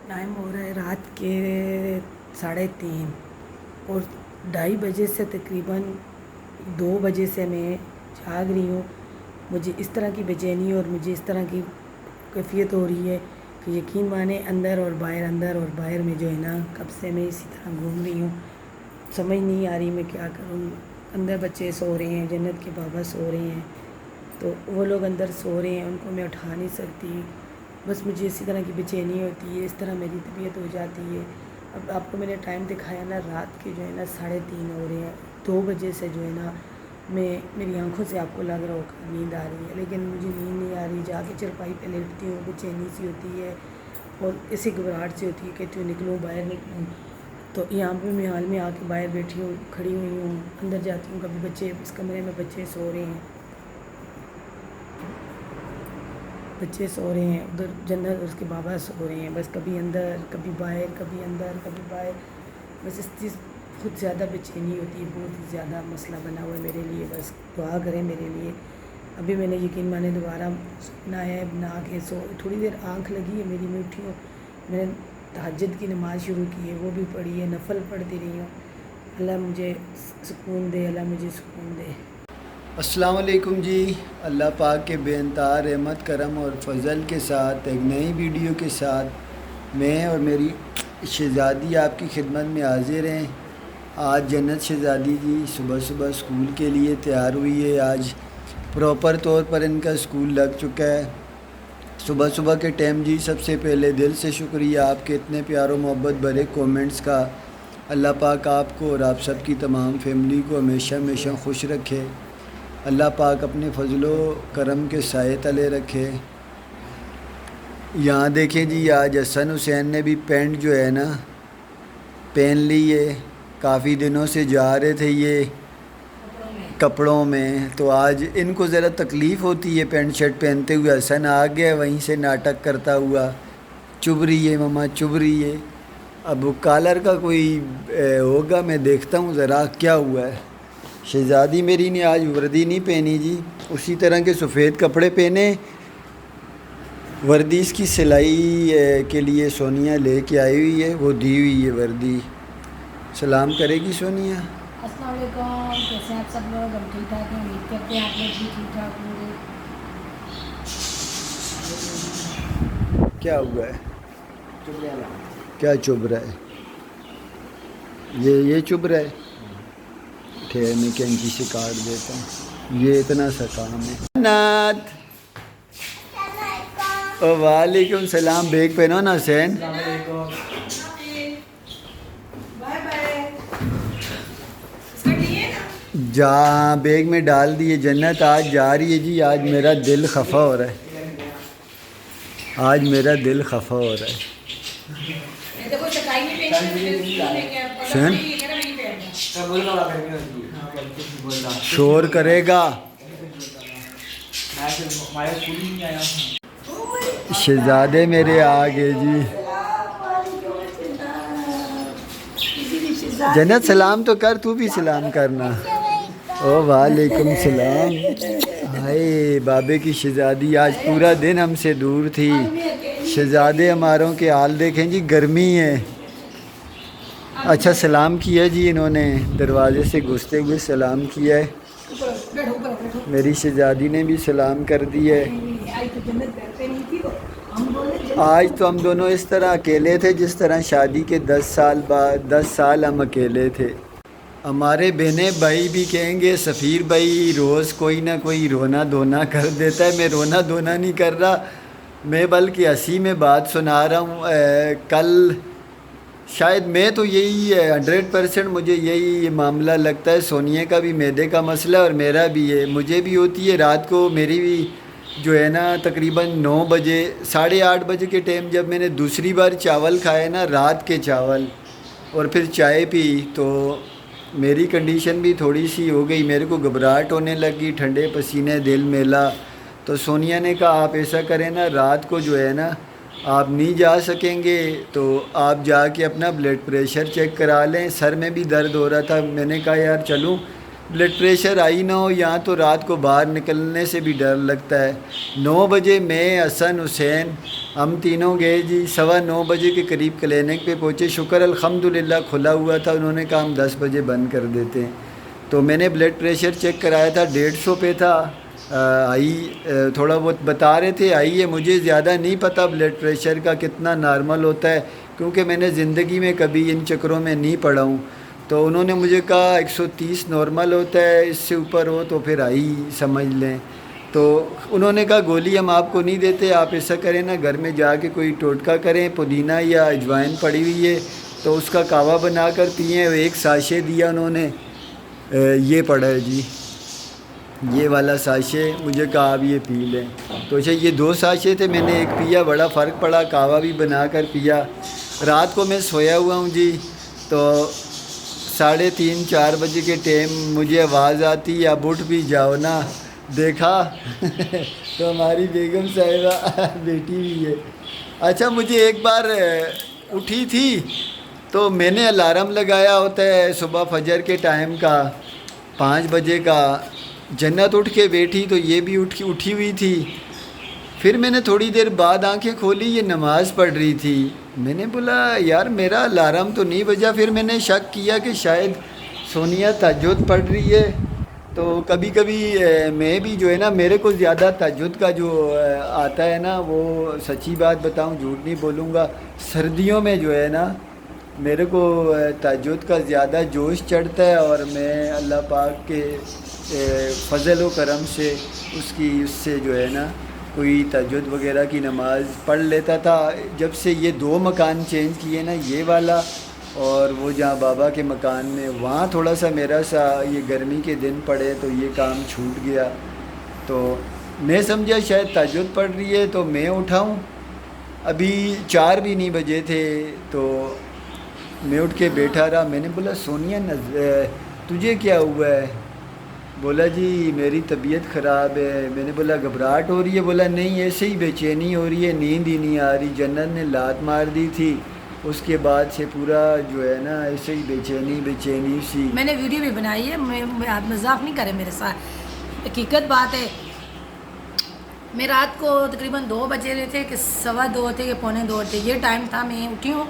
Time ہو رہا ہے رات کے 3:30 اور 2:30 بجے سے تقریباً 2 بجے سے میں جاگ رہی ہوں۔ مجھے اس طرح کی بے چینی اور مجھے اس طرح کی کیفیت ہو رہی ہے کہ یقین مانیں اندر اور باہر میں جو ہے نا کب سے میں اسی طرح گھوم رہی ہوں، سمجھ نہیں آ رہی میں کیا کروں۔ اندر بچے سو رہے ہیں، جنت کے بابا سو رہے ہیں، تو وہ لوگ اندر سو رہے ہیں، ان کو میں اٹھا نہیں سکتی۔ بس مجھے اسی طرح کی بے چینی ہوتی ہے، اس طرح میری طبیعت ہو جاتی ہے۔ اب آپ کو میں نے ٹائم دکھایا نا، رات کے جو ہے نا 3:30 ہو رہے ہیں، 2 بجے سے جو ہے نا میری آنکھوں سے آپ کو لگ رہا ہوگا نیند آ رہی ہے، لیکن مجھے نیند نہیں آ رہی۔ جا کے چرپائی پہ لیٹتی ہوں، بے چینی سی ہوتی ہے اور ایسی گھبراہٹ سی ہوتی ہے، کہتی ہوں نکلوں باہر نکلوں۔ تو یہاں پہ میں حال میں آ کے باہر بیٹھی ہوں، کھڑی ہوئی ہوں، اندر جاتی ہوں، کبھی بچے اس کمرے میں بچے سو رہے ہیں، ادھر جنت اور اس کے بابا سو رہے ہیں، بس کبھی اندر کبھی باہر، کبھی اندر کبھی باہر، بس اس چیز بہت زیادہ بے چینی ہوتی ہے، بہت ہی زیادہ مسئلہ بنا ہوا ہے میرے لیے۔ بس دعا کریں میرے لیے۔ ابھی میں نے یقین مانے دوبارہ سونا ہے، نہا کے تھوڑی دیر آنکھ لگی ہے میری، میں اٹھی ہوں، میں نے تہجد کی نماز شروع کی ہے، وہ بھی پڑھی ہے، نفل پڑھتی رہی ہوں۔ اللہ مجھے سکون دے، اللہ مجھے سکون دے۔ السلام علیکم جی۔ اللہ پاک کے بے انتہا رحمت کرم اور فضل کے ساتھ ایک نئی ویڈیو کے ساتھ میں اور میری شہزادی آپ کی خدمت میں حاضر ہیں۔ آج جنت شہزادی جی صبح اسکول کے لیے تیار ہوئی ہے۔ آج پراپر طور پر ان کا اسکول لگ چکا ہے۔ صبح کے ٹائم جی سب سے پہلے دل سے شکریہ آپ کے اتنے پیار و محبت بھرے کومنٹس کا۔ اللہ پاک آپ کو اور آپ سب کی تمام فیملی کو ہمیشہ خوش رکھے۔ اللہ پاک اپنے فضل و کرم کے سائے تلے رکھے۔ یہاں دیکھیں جی، آج حسن حسین نے بھی پینٹ جو ہے نا پہن لی ہے۔ کافی دنوں سے جا رہے تھے یہ کپڑوں میں، تو آج ان کو ذرا تکلیف ہوتی ہے پینٹ شرٹ پہنتے ہوئے۔ حسن آ گیا وہیں سے ناٹک کرتا ہوا، چبھ رہی ہے مما چبھ رہی ہے۔ اب کالر کا کوئی ہوگا، میں دیکھتا ہوں ذرا کیا ہوا ہے۔ شہزادی میری نے آج وردی نہیں پہنی جی، اسی طرح کے سفید کپڑے پہنے۔ وردی اس کی سلائی کے لیے سونیا لے کے آئی ہوئی ہے، وہ دی ہوئی ہے وردی۔ سلام کرے گی سونیا؟ السلام علیکم، کیسے ہیں آپ سب لوگ؟ ہم ٹھیک ٹھاک ہیں، امید کرتے ہیں آپ لوگ بھی ٹھیک ٹھاک ہوں گے۔ کیا ہوا ہے؟ کیا چبھ رہا ہے؟ یہ چبھ رہا ہے؟ ٹھہر میں کینچی سے کاٹ دیتا ہوں، یہ اتنا سا کام ہے۔ نات وعلیکم السلام۔ بیگ پہنو نا حسین۔ جہاں بیگ میں ڈال دیے۔ جنت آج جا رہی ہے جی، آج میرا دل خفا ہو رہا ہے، آج میرا دل خفا ہو رہا ہے۔ حسین شور کرے گا۔ شہزادے میرے آ گئے جی۔ جنت سلام تو کر، تو بھی سلام کرنا۔ او وعلیکم السلام۔ ہائے بابے کی شہزادی آج پورا دن ہم سے دور تھی۔ شہزادے ہماروں کے حال دیکھیں جی، گرمی ہے۔ اچھا سلام کیا جی انہوں نے، دروازے سے گھستے ہوئے سلام کیا ہے۔ میری شہزادی نے بھی سلام کر دی ہے۔ آج تو ہم دونوں اس طرح اکیلے تھے جس طرح شادی کے 10 سال ہم اکیلے تھے۔ ہمارے بہنیں بھائی بھی کہیں گے سفیر بھائی روز کوئی نہ کوئی رونا دھونا کر دیتا ہے۔ میں رونا دھونا نہیں کر رہا، میں بلکہ ہنسی میں بات سنا رہا ہوں۔ کل شاید میں تو یہی 100% مجھے یہی معاملہ لگتا ہے، سونیا کا بھی معدے کا مسئلہ اور میرا بھی ہے، مجھے بھی ہوتی ہے۔ رات کو میری بھی جو ہے نا تقریباً 9 بجے 8:30 بجے کے ٹائم جب میں نے دوسری بار چاول کھائے نا، رات کے چاول، اور پھر چائے پی، تو میری کنڈیشن بھی تھوڑی سی ہو گئی، میرے کو گھبراہٹ ہونے لگی، ٹھنڈے پسینے، دل میلا۔ تو سونیا نے کہا آپ ایسا کریں نا، رات کو جو ہے نا آپ نہیں جا سکیں گے تو آپ جا کے اپنا بلڈ پریشر چیک کرا لیں۔ سر میں بھی درد ہو رہا تھا، میں نے کہا یار چلوں بلڈ پریشر ہائی نہ ہو، یہاں تو رات کو باہر نکلنے سے بھی ڈر لگتا ہے۔ 9 بجے میں، حسن، حسین، ہم تینوں گئے جی، 9:15 بجے کے قریب کلینک پہ پہنچے۔ شکر الحمدللہ کھلا ہوا تھا، انہوں نے کہا ہم 10 بجے بند کر دیتے ہیں۔ تو میں نے بلڈ پریشر چیک کرایا تھا، 150 پہ تھا۔ آئی تھوڑا بہت بتا رہے تھے آئی ہے، مجھے زیادہ نہیں پتہ بلڈ پریشر کا کتنا نارمل ہوتا ہے، کیونکہ میں نے زندگی میں کبھی ان چکروں میں نہیں پڑا ہوں۔ تو انہوں نے مجھے کہا 130 نارمل ہوتا ہے، اس سے اوپر ہو تو پھر آئی سمجھ لیں۔ تو انہوں نے کہا گولی ہم آپ کو نہیں دیتے، آپ ایسا کریں نا، گھر میں جا کے کوئی ٹوٹکا کریں، پودینہ یا اجوائن پڑی ہوئی ہے تو اس کا کعوہ بنا کر پئیں۔ ایک ساشے دیا انہوں نے، یہ پڑا ہے جی، یہ والا ساشے، مجھے کہا آپ یہ پی لیں۔ تو اچھا یہ 2 ساشے تھے، میں نے ایک پیا، بڑا فرق پڑا، کعوہ بھی بنا کر پیا۔ رات کو میں سویا ہوا ہوں جی، تو 3:30 4 بجے کے ٹائم مجھے آواز آتی اب اٹھ بھی جاؤ نا، دیکھا تو ہماری بیگم صاحبہ بیٹی بھی ہے۔ اچھا مجھے ایک بار اٹھی تھی تو میں نے الارم لگایا ہوتا ہے صبح فجر کے ٹائم کا 5 بجے کا، جنت اٹھ کے بیٹھی تو یہ بھی اٹھی ہوئی تھی۔ پھر میں نے تھوڑی دیر بعد آنکھیں کھولی، یہ نماز پڑھ رہی تھی۔ میں نے بولا یار میرا الارم تو نہیں بجا، پھر میں نے شک کیا کہ شاید سونیا تہجد پڑھ رہی ہے۔ تو کبھی کبھی میں بھی جو ہے نا، میرے کو زیادہ تہجد کا جو آتا ہے نا، وہ سچی بات بتاؤں جھوٹ نہیں بولوں گا، سردیوں میں جو ہے نا میرے کو تہجد کا زیادہ جوش چڑھتا ہے، اور میں اللہ پاک کے فضل و کرم سے اس سے جو ہے نا کوئی تہجد وغیرہ کی نماز پڑھ لیتا تھا۔ جب سے یہ 2 مکان چینج کیے نا، یہ والا اور وہ جہاں بابا کے مکان میں، وہاں تھوڑا سا میرا یہ گرمی کے دن پڑے تو یہ کام چھوٹ گیا۔ تو میں سمجھا شاید تہجد پڑھ رہی ہے تو میں اٹھاؤں، ابھی 4 بھی نہیں بجے تھے تو میں اٹھ کے بیٹھا رہا۔ میں نے بولا سونیا تجھے کیا ہوا ہے؟ بولا جی میری طبیعت خراب ہے۔ میں نے بولا گھبراہٹ ہو رہی ہے؟ بولا نہیں ایسے ہی بے چینی ہو رہی ہے، نیند ہی نہیں آ رہی، جنت نے لات مار دی تھی، اس کے بعد سے پورا جو ہے نا ایسے ہی بے چینی سی۔ میں نے ویڈیو بھی بنائی ہے، آپ مذاق نہیں کریں میرے ساتھ، حقیقت بات ہے۔ میں رات کو تقریباً 2 بجے رہے تھے کہ 2:15 تھے کہ 2:45 تھے، یہ ٹائم تھا، میں اٹھی ہوں۔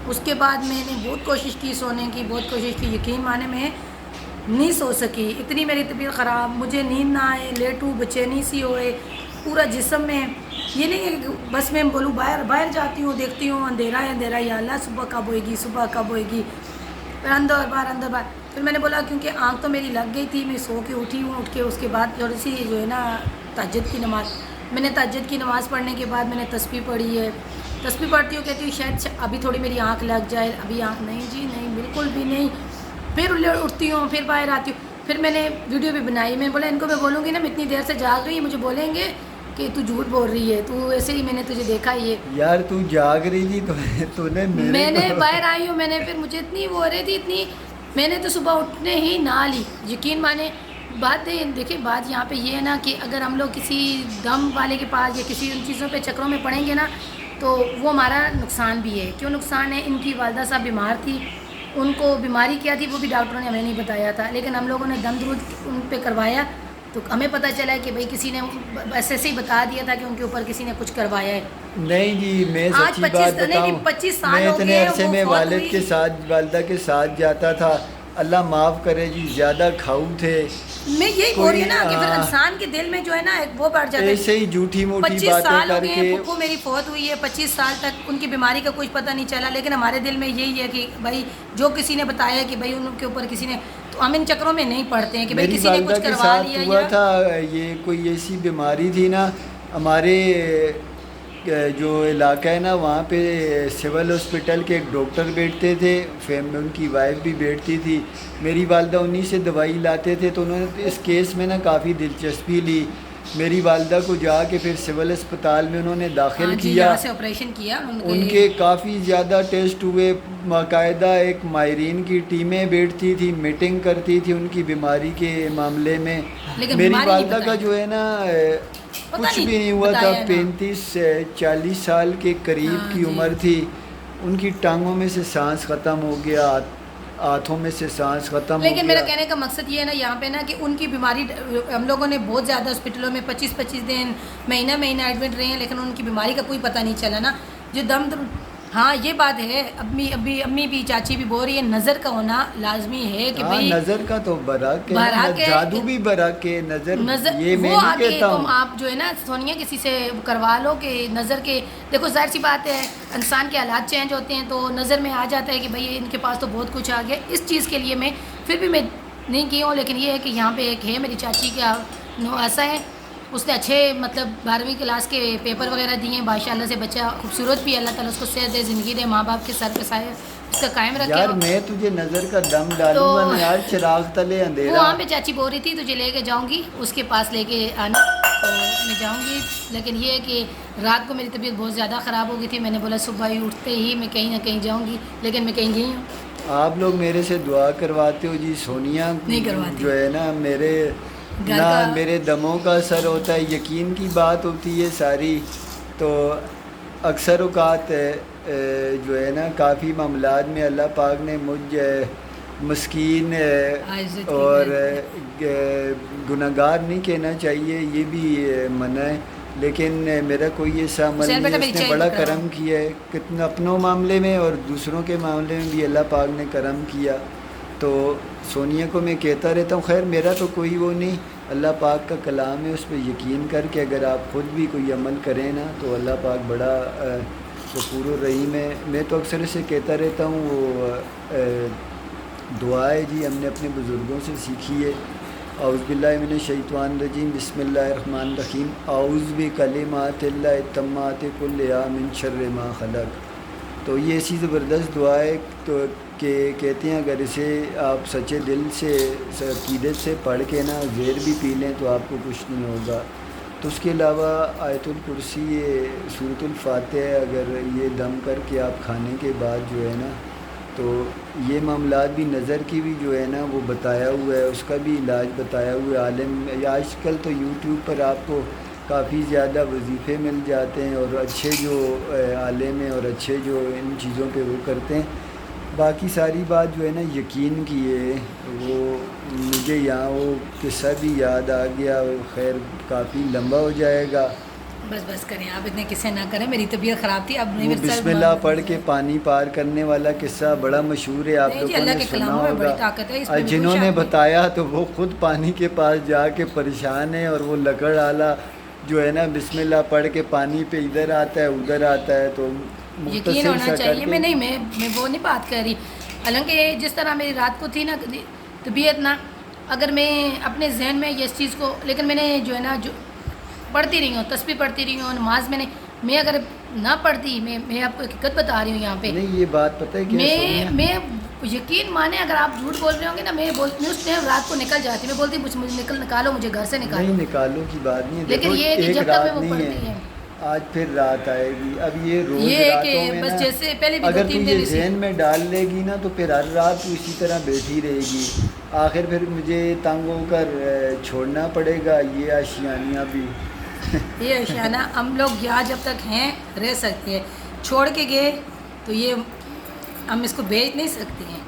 اس کے بعد میں نے بہت کوشش کی سونے کی، بہت کوشش کی، یقین مانے میں نہیں سو سکی، اتنی میری طبیعت خراب، مجھے نیند نہ آئے، لیٹوں، بے چینی سی ہوئے پورا جسم میں۔ یہ نہیں ہے کہ بس میں بولوں باہر جاتی ہوں، دیکھتی ہوں اندھیرا ہے اندھیرا، یا اللہ صبح کب ہوئے گی، صبح کب ہوئے گی، پھر اندر باہر۔ پھر میں نے بولا کیونکہ آنکھ تو میری لگ گئی تھی، میں سو کے اٹھی ہوں، اٹھ کے اس کے بعد تھوڑی سی جو ہے نا تہجد کی نماز، میں نے تہجد کی نماز پڑھنے کے بعد میں نے تسبیح پڑھی ہے، تسبیح پڑھتی ہوں، کہتی ہوں شاید ابھی تھوڑی میری آنکھ لگ جائے، ابھی آنکھ نہیں جی، نہیں بالکل بھی نہیں۔ پھر اٹھتی ہوں، پھر باہر آتی ہوں، پھر میں نے ویڈیو بھی بنائی، میں بولا ان کو میں بولوں گی نا میں اتنی دیر سے جاگ رہی ہوں، مجھے بولیں گے کہ تو جھوٹ بول رہی ہے، تو ایسے ہی میں نے تجھے دیکھا یہ یار تو جاگ رہی تھی تو نے میں نے باہر آئی ہوں، میں نے پھر مجھے اتنی وہ ہو رہی تھی، اتنی میں نے تو صبح اٹھنے ہی نہ لی، یقین مانے بات ہے۔ دیکھیں بات یہاں پہ یہ ہے نا کہ اگر ہم لوگ کسی دم والے کے پاس یا کسی ان چیزوں پہ چکروں میں پڑیں گے نا تو وہ ہمارا نقصان بھی ہے۔ کیوں نقصان ہے؟ ان کی والدہ صاحب بیمار تھی، ان کو بیماری کیا تھی وہ بھی ڈاکٹروں نے ہمیں نہیں بتایا تھا، لیکن ہم لوگوں نے دم درود ان پہ کروایا تو ہمیں پتہ چلا کہ بھئی کسی نے ایسے ہی بتا دیا تھا کہ ان کے اوپر کسی نے کچھ کروایا ہے۔ نہیں جی میں سچی بات بتاؤں، 25 سال میں ہو اتنے گئے، عرصے وہ میں فوت والد ہوئی۔ کے ساتھ والدہ کے ساتھ جاتا تھا، اللہ معاف کرے جی، زیادہ کھاؤ تھے، میں یہی بول رہی ہوں نا کہ پھر انسان کے دل میں جو ہے نا وہ بڑھ جاتا ہے۔ ایسے ہی جھوٹی موٹی 25 باتیں سال ہو کر گئے کے۔ ہیں، پھپھو میری فوت ہوئی ہے، 25 سال تک ان کی بیماری کا کچھ پتہ نہیں چلا، لیکن ہمارے دل میں یہی ہے کہ بھائی جو کسی نے بتایا کہ بھائی ان کے اوپر کسی نے، تو ہم ان چکروں میں نہیں پڑھتے ہیں کہ بھائی کسی نے کچھ کروا لیا ہوا یا تھا، یہ کوئی ایسی بیماری تھی نا، ہمارے جو علاقہ ہے نا وہاں پہ سول ہاسپٹل کے ایک ڈاکٹر بیٹھتے تھے، ان کی وائف بھی بیٹھتی تھی، میری والدہ انہی سے دوائی لاتے تھے، تو انہوں نے اس کیس میں نا کافی دلچسپی لی، میری والدہ کو جا کے پھر سول اسپتال میں انہوں نے داخل کیا، یہاں سے آپریشن کیا، ان کے کافی زیادہ ٹیسٹ ہوئے، باقاعدہ ایک ماہرین کی ٹیمیں بیٹھتی تھی، میٹنگ کرتی تھی ان کی بیماری کے معاملے میں، میری والدہ کا جو ہے نا کچھ بھی نہیں ہوا تھا، 35-40 سال کے قریب کی عمر تھی، ان کی ٹانگوں میں سے سانس ختم ہو گیا، ہاتھوں میں سے سانس ختم ہو لیکن میرا گیا. کہنے کا مقصد یہ ہے نا یہاں پہ نا کہ ان کی بیماری ہم لوگوں نے بہت زیادہ ہاسپٹلوں میں 25 دن مہینہ ایڈمٹ رہے ہیں لیکن ان کی بیماری کا کوئی پتہ نہیں چلا نا جو دم. ہاں یہ بات ہے امی بھی چاچی بھی بول رہی ہے نظر کا ہونا لازمی ہے کہ ہاں بھئی نظر کا تو برحق ہے، برحق ہے، جادو بھی برحق ہے. نظر یہ میں وہ نہیں آگے کہتا تم ہوں. آپ جو ہے نا سونیا کسی سے کروا لو کہ نظر کے دیکھو ظاہر سی بات ہے انسان کے حالات چینج ہوتے ہیں تو نظر میں آ جاتا ہے کہ بھئی ان کے پاس تو بہت کچھ آ گیا. اس چیز کے لیے میں پھر بھی میں نہیں کی ہوں لیکن یہ ہے کہ یہاں پہ ایک ہے میری چاچی کا ایسا ہے اس نے اچھے مطلب 12ویں کلاس کے پیپر وغیرہ دیے ہیں ماشاءاللہ سے بچہ خوبصورت بھی اللہ تعالیٰ اس کو صحت دے زندگی دے ماں باپ کے سر پہ سایہ اس کا قائم رکھے. یار میں تجھے نظر کا دم ڈالوں گا نا یار، چراغ تلے وہ اندھیرا. وہاں پہ چاچی بول رہی تھی تجھے لے کے جاؤں گی اس کے پاس لے کے آنا تو میں جاؤں گی لیکن یہ ہے کہ رات کو میری طبیعت بہت زیادہ خراب ہو گئی تھی. میں نے بولا صبح ہی اٹھتے ہی میں کہیں نہ کہیں جاؤں گی لیکن میں کہیں گئی ہوں. آپ لوگ میرے سے دعا کرواتے ہو جی. سونیا نہیں کرواتی جو ہے نا میرے گھر نہ کا میرے دموں کا اثر ہوتا ہے، یقین کی بات ہوتی ہے ساری. تو اکثر اوقات جو ہے نا کافی معاملات میں اللہ پاک نے مجھ مسکین اور گناہگار نہیں کہنا چاہیے، یہ بھی منع ہے، لیکن میرا کوئی ایسا عمل حسین بیٹا نہیں. میری اس نے چائے بڑا پکڑاؤ. کرم کیا ہے کتنا اپنوں معاملے میں اور دوسروں کے معاملے میں بھی اللہ پاک نے کرم کیا. تو سونیا کو میں کہتا رہتا ہوں، خیر میرا تو کوئی وہ نہیں، اللہ پاک کا کلام ہے اس پہ یقین کر کے اگر آپ خود بھی کوئی عمل کریں نا تو اللہ پاک بڑا غفور الرحیم ہے. میں تو اکثر اسے کہتا رہتا ہوں وہ دعا ہے جی ہم نے اپنے بزرگوں سے سیکھی ہے. اعوذ باللہ من الشیطان الرجیم بسم اللہ الرحمن الرحیم اعوذ بکلمات اللہ التامات کلھا من شر ما خلق. تو یہ ایسی زبردست دعا ہے تو کہ کہتے ہیں اگر اسے آپ سچے دل سے عقیدت سے پڑھ کے نا زہر بھی پی لیں تو آپ کو کچھ نہیں ہوگا. تو اس کے علاوہ آیت الکرسی سورۃ الفاتحہ اگر یہ دم کر کے آپ کھانے کے بعد جو ہے نا تو یہ معاملات بھی نظر کی بھی جو ہے نا وہ بتایا ہوا ہے، اس کا بھی علاج بتایا ہوا ہے عالم. آج کل تو یوٹیوب پر آپ کو کافی زیادہ وظیفے مل جاتے ہیں اور اچھے جو عالم ہیں اور اچھے جو ان چیزوں پہ وہ کرتے ہیں. باقی ساری بات جو ہے نا یقین کی ہے. وہ مجھے یہاں وہ قصہ بھی یاد آ گیا، خیر کافی لمبا ہو جائے گا. بس کریں آپ اتنے قصے نہ کریں میری طبیعت خراب تھی اب وہ بسم اللہ پڑھ کے پانی پار کرنے والا قصہ بڑا مشہور ہے، آپ نہیں جی لوگوں اللہ نے کے سنا کلاموں میں بڑی ہوگا. طاقت ہے اس اور میں جنہوں نے بتایا تو وہ خود پانی کے پاس جا کے پریشان ہے اور وہ لکڑ والا جو ہے نا بسم اللہ پڑھ کے پانی پہ ادھر آتا ہے ادھر آتا ہے. تو یقین ہونا چاہیے. میں نہیں میں وہ نہیں بات کر رہی، حالانکہ جس طرح میری رات کو تھی نا طبیعت نا اگر میں اپنے ذہن میں اس چیز کو لیکن میں نے جو ہے نا جو پڑھتی رہی ہوں تسبیح پڑھتی رہی ہوں نماز میں اگر نہ پڑھتی میں آپ کو حقیقت بتا رہی ہوں یہاں پہ نہیں یہ بات پتہ ہے کہ میں یقین مانے اگر آپ جھوٹ بول رہے ہوں گے نا میں اس ٹائم رات کو نکل جاتی میں بولتی مجھے نکالو مجھے گھر سے نکالو. نہیں نکالو کی بات نہیں ہے، لیکن یہ کہ جب تک میں وہ پڑھتی ہے آج پھر رات آئے گی. اب یہ روز یہ راتوں کہ میں بس نا جیسے پہلے بھی اگر 2-3 تو دن یہ ذہن میں ڈال لے گی نا تو پھر ہر رات تو اسی طرح بیٹھی رہے گی. آخر پھر مجھے تنگ ہو کر چھوڑنا پڑے گا یہ آشیانیاں بھی. یہ اشیانہ ہم لوگ یہاں جب تک ہیں رہ سکتے ہیں، چھوڑ کے گئے تو یہ ہم اس کو بیچ نہیں سکتے ہیں.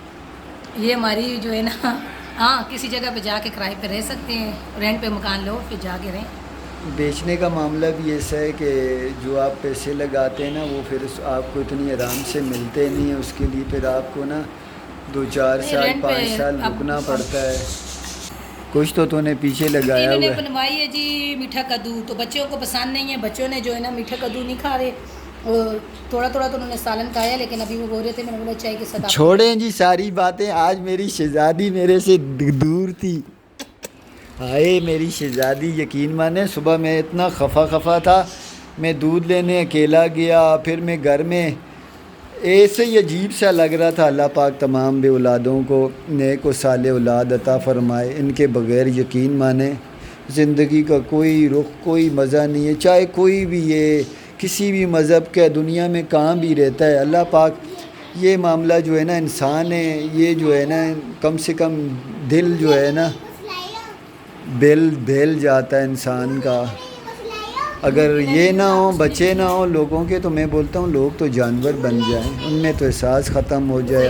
یہ ہماری جو ہے نا ہاں کسی جگہ پہ جا کے کرائے پہ رہ سکتے ہیں، رینٹ پہ مکان لو پھر جا کے رہیں. بیچنے کا معاملہ بھی ایسا ہے کہ جو آپ پیسے لگاتے ہیں نا وہ پھر آپ کو اتنی آرام سے ملتے نہیں ہیں. اس کے لیے پھر آپ کو نا 2-4 سال 5 سال رکنا پڑتا ہے. کچھ تو نے پیچھے لگایا انہوں نے ہوا ہے. بنوائی ہے جی میٹھا کدو تو بچوں کو پسند نہیں ہے، بچوں نے جو ہے نا میٹھا کدو نہیں کھا رہے. اور تھوڑا تو انہوں نے سالن کھایا لیکن ابھی وہ بول رہے تھے میں نے بولا چائے کے ساتھ چھوڑیں جی ساری باتیں. آج میری شہزادی میرے سے دور تھی. ہائے میری شہزادی یقین مانے صبح میں اتنا خفا تھا، میں دودھ لینے اکیلا گیا. پھر میں گھر میں ایسے ہی عجیب سا لگ رہا تھا. اللہ پاک تمام بے اولادوں کو نیک و صالح اولاد عطا فرمائے. ان کے بغیر یقین مانے زندگی کا کوئی رخ کوئی مزہ نہیں ہے. چاہے کوئی بھی یہ کسی بھی مذہب کا دنیا میں کہاں بھی رہتا ہے، اللہ پاک یہ معاملہ جو ہے نا انسان ہے یہ جو ہے نا کم سے کم دل جو ہے نا بیل جاتا ہے انسان کا. اگر یہ نہ ہو بچے نہ ہوں لوگوں کے تو میں بولتا ہوں لوگ تو جانور بن جائیں، ان میں تو احساس ختم ہو جائے.